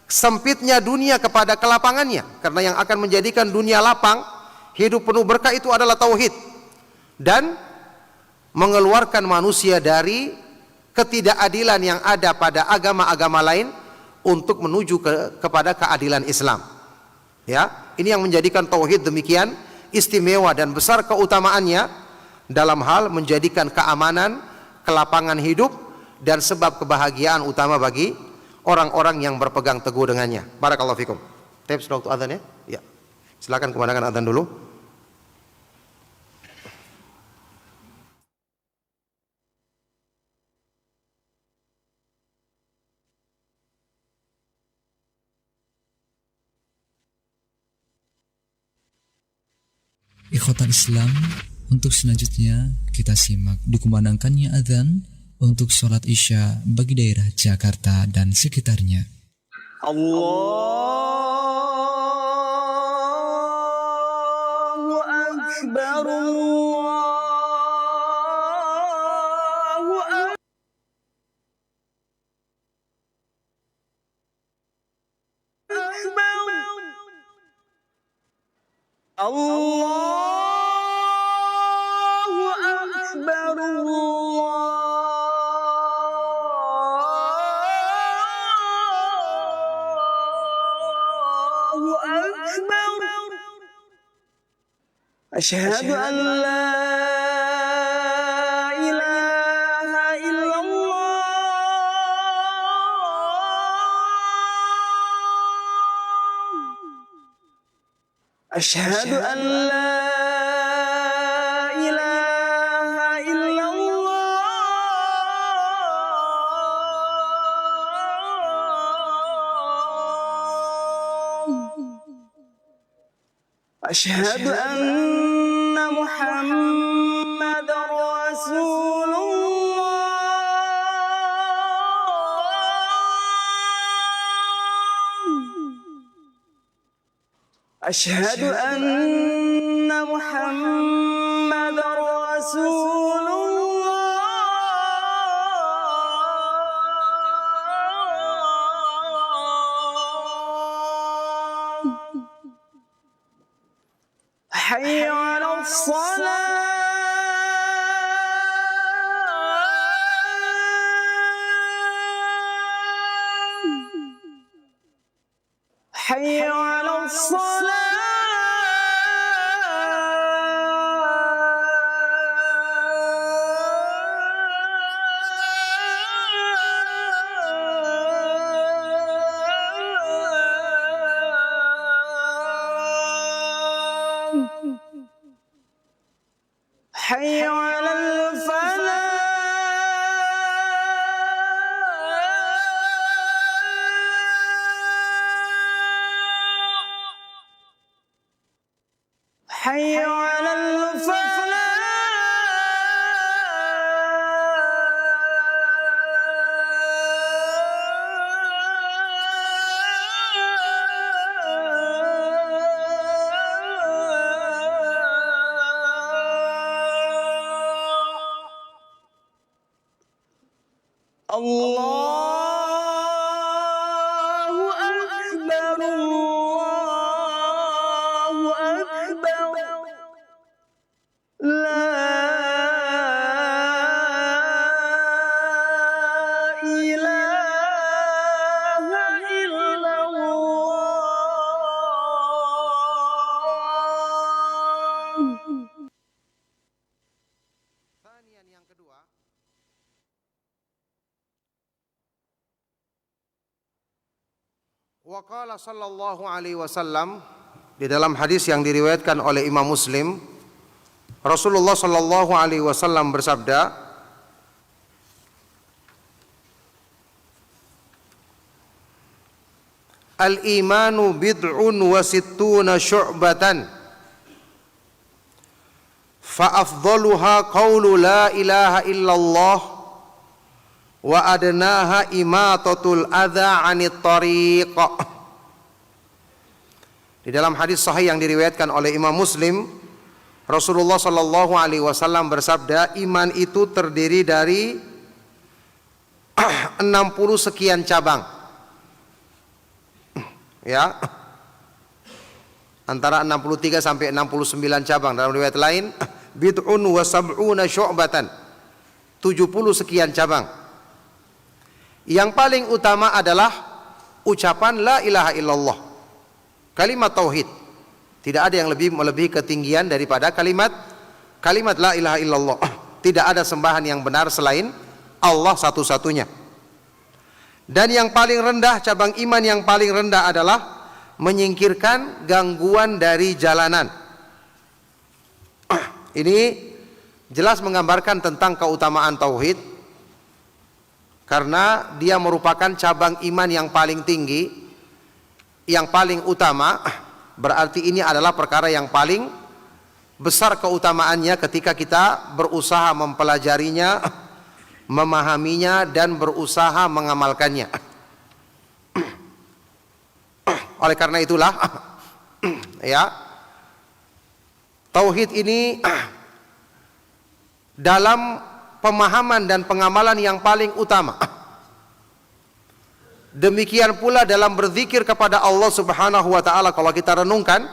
sempitnya dunia kepada kelapangannya. Karena yang akan menjadikan dunia lapang, hidup penuh berkah itu adalah tauhid, dan mengeluarkan manusia dari ketidakadilan yang ada pada agama-agama lain untuk menuju kepada keadilan Islam. Ya, ini yang menjadikan tauhid demikian istimewa dan besar keutamaannya dalam hal menjadikan keamanan, kelapangan hidup, dan sebab kebahagiaan utama bagi orang-orang yang berpegang teguh dengannya. Barakallahu fikum. Tape sudah waktu adzan ya? Ya. Silakan kumandangkan adzan dulu. Ikhwatal Islam, untuk selanjutnya kita simak dikumandangkannya adzan untuk sholat Isya bagi daerah Jakarta dan sekitarnya. Allahu Akbar, Allahu Akbar, Allahu Akbar, Allahu Akbar. Asyhadu an la ilaha illallah. Asyhadu an la ilaha illallah. Asyhadu anna Muhammadar Rasulullah. Asyhadu anna Muhammadar Rasulullah. Hayya 'alas salah. Hayya 'alas salah. Hayya 'alal falah. Hayya 'alal falah. Allahu Akbar, Allahu Akbar. Wa qala sallallahu alaihi wasallam, di dalam hadis yang diriwayatkan oleh Imam Muslim, Rasulullah sallallahu alaihi wasallam bersabda, al-imanu bid'un wa sittuna syu'batan, fa afdaluha qawlu la ilaha illallah wa adnaha imatatul adza 'anit tariq. Di dalam hadis sahih yang diriwayatkan oleh Imam Muslim, Rasulullah sallallahu alaihi wasallam bersabda, iman itu terdiri dari 60 sekian cabang. Ya. Antara 63 sampai 69 cabang. Dalam riwayat lain, bid'un wa sab'una syu'batan. 70 sekian cabang. Yang paling utama adalah ucapan la ilaha illallah, kalimat tauhid. Tidak ada yang lebih melebihi ketinggian daripada kalimat la ilaha illallah. Tidak ada sembahan yang benar selain Allah satu-satunya. Dan yang paling rendah, cabang iman yang paling rendah adalah menyingkirkan gangguan dari jalanan. Ini jelas menggambarkan tentang keutamaan tauhid, karena dia merupakan cabang iman yang paling tinggi, yang paling utama. Berarti ini adalah perkara yang paling besar keutamaannya ketika kita berusaha mempelajarinya, memahaminya, dan berusaha mengamalkannya. Oleh karena itulah ya, tauhid ini dalam pemahaman dan pengamalan yang paling utama. Demikian pula dalam berzikir kepada Allah Subhanahu wa taala, kalau kita renungkan,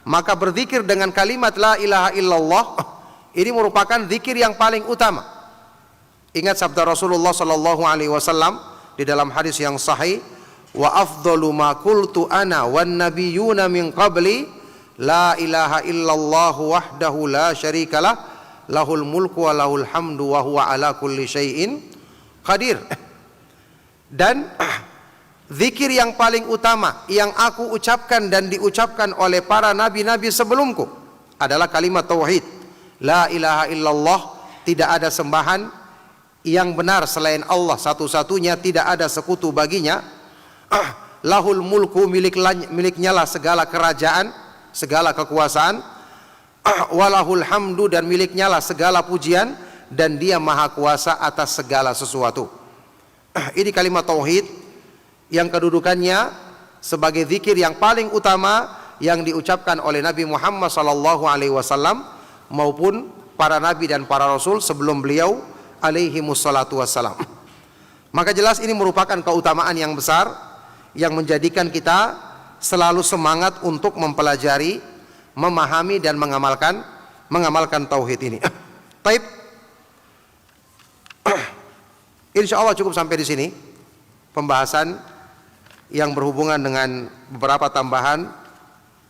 maka berzikir dengan kalimat la ilaha illallah ini merupakan zikir yang paling utama. Ingat sabda Rasulullah sallallahu alaihi wasallam di dalam hadis yang sahih, wa afdalu ma qultu ana wan nabiyyuna min qabli la ilaha illallah wahdahu la syarikalah lahul mulku wa lahul hamdu wa huwa ala kulli syai'in qadir. Dan zikir yang paling utama yang aku ucapkan dan diucapkan oleh para nabi-nabi sebelumku adalah kalimat tauhid, la ilaha illallah, tidak ada sembahan yang benar selain Allah satu-satunya, tidak ada sekutu baginya. Lahul mulku, miliknya lah segala kerajaan, segala kekuasaan. Walahul hamdu, dan miliknya lah segala pujian, dan dia maha kuasa atas segala sesuatu. Ini kalimat tauhid yang kedudukannya sebagai zikir yang paling utama yang diucapkan oleh Nabi Muhammad sallallahu alaihi wasallam maupun para nabi dan para rasul sebelum beliau alaihi wassalatu wassalam. Maka jelas ini merupakan keutamaan yang besar yang menjadikan kita selalu semangat untuk mempelajari, memahami, dan mengamalkan tauhid ini. Taib. Insya Allah cukup sampai di sini pembahasan yang berhubungan dengan beberapa tambahan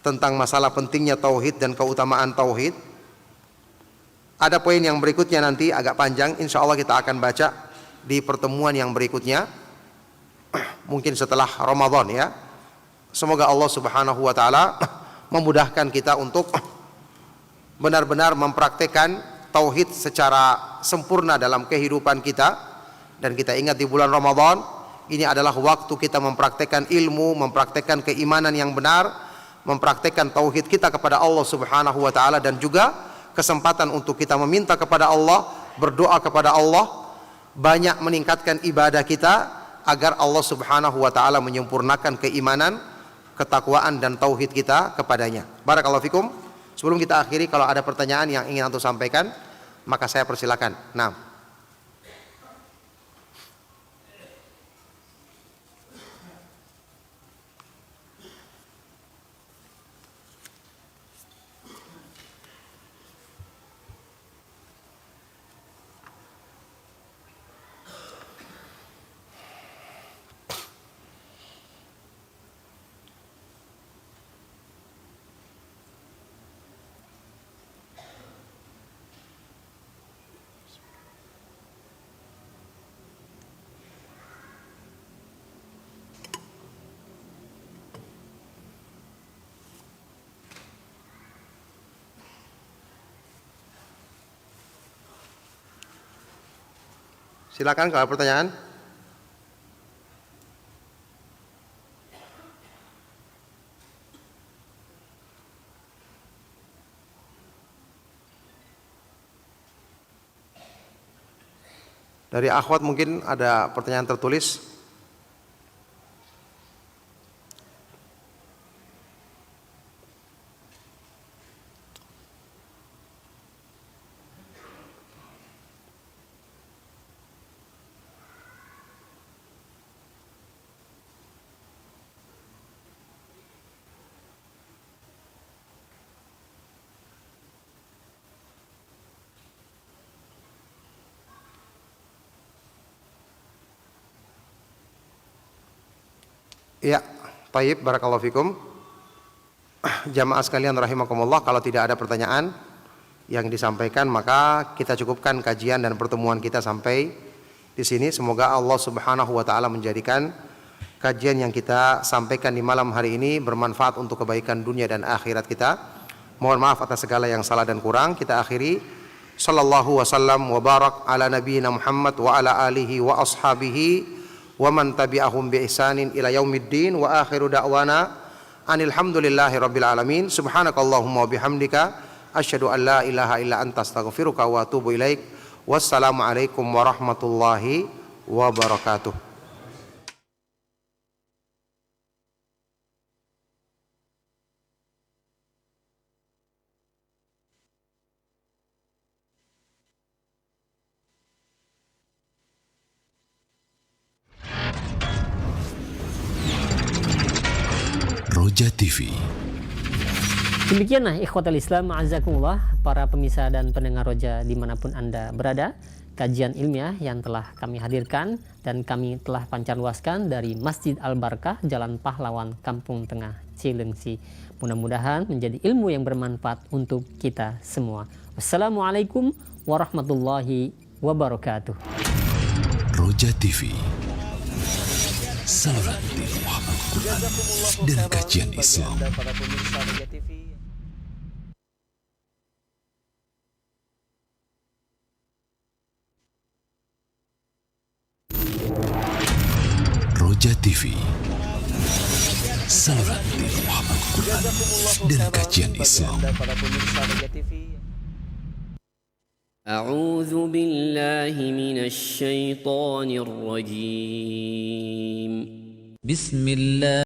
tentang masalah pentingnya tauhid dan keutamaan tauhid. Ada poin yang berikutnya nanti agak panjang, insya Allah kita akan baca di pertemuan yang berikutnya, mungkin setelah Ramadan ya. Semoga Allah Subhanahu wa taala memudahkan kita untuk benar-benar mempraktekkan tauhid secara sempurna dalam kehidupan kita. Dan kita ingat di bulan Ramadan ini adalah waktu kita mempraktekkan ilmu, mempraktekkan keimanan yang benar, mempraktekkan tauhid kita kepada Allah Subhanahu wa taala, dan juga kesempatan untuk kita meminta kepada Allah, berdoa kepada Allah, banyak meningkatkan ibadah kita agar Allah Subhanahu wa taala menyempurnakan keimanan, ketakwaan, dan tauhid kita kepadanya. Barakallahu fikum. Sebelum kita akhiri, kalau ada pertanyaan yang ingin antum sampaikan, maka saya persilakan. Nah. Silakan kalau ada pertanyaan. Dari akhwat mungkin ada pertanyaan tertulis. Ya, tayyib, barakallahu fikum. Jamaah sekalian rahimakumullah, kalau tidak ada pertanyaan yang disampaikan, maka kita cukupkan kajian dan pertemuan kita sampai di sini. Semoga Allah Subhanahu wa taala menjadikan kajian yang kita sampaikan di malam hari ini bermanfaat untuk kebaikan dunia dan akhirat kita. Mohon maaf atas segala yang salah dan kurang. Kita akhiri sallallahu wasallam wa barak ala nabiyyina Muhammad wa ala alihi wa ashabihi wa man tabi'ahum bi ihsanin ila yaumiddin wa akhiru da'wana anil hamdulillahi rabbil alamin. Subhanakallahumma wa bihamdika asyhadu an la ilaha illa anta astaghfiruka wa atubu ilaik. Wassalamu alaikum warahmatullahi wabarakatuh. Roja TV. Demikianlah ikhwatal Islam a'azakumullah, para pemirsa dan pendengar Roja dimanapun Anda berada, kajian ilmiah yang telah kami hadirkan dan kami telah pancarluaskan dari Masjid Al-Barkah, Jalan Pahlawan, Kampung Tengah, Cilengsi. Mudah-mudahan menjadi ilmu yang bermanfaat untuk kita semua. Wassalamualaikum warahmatullahi wabarakatuh. Roja TV. Saluran tilawah Al-Quran dan kajian Islam. Roja TV. Saluran tilawah Al-Quran dan kajian Islam. أعوذ بالله من الشيطان الرجيم بسم الله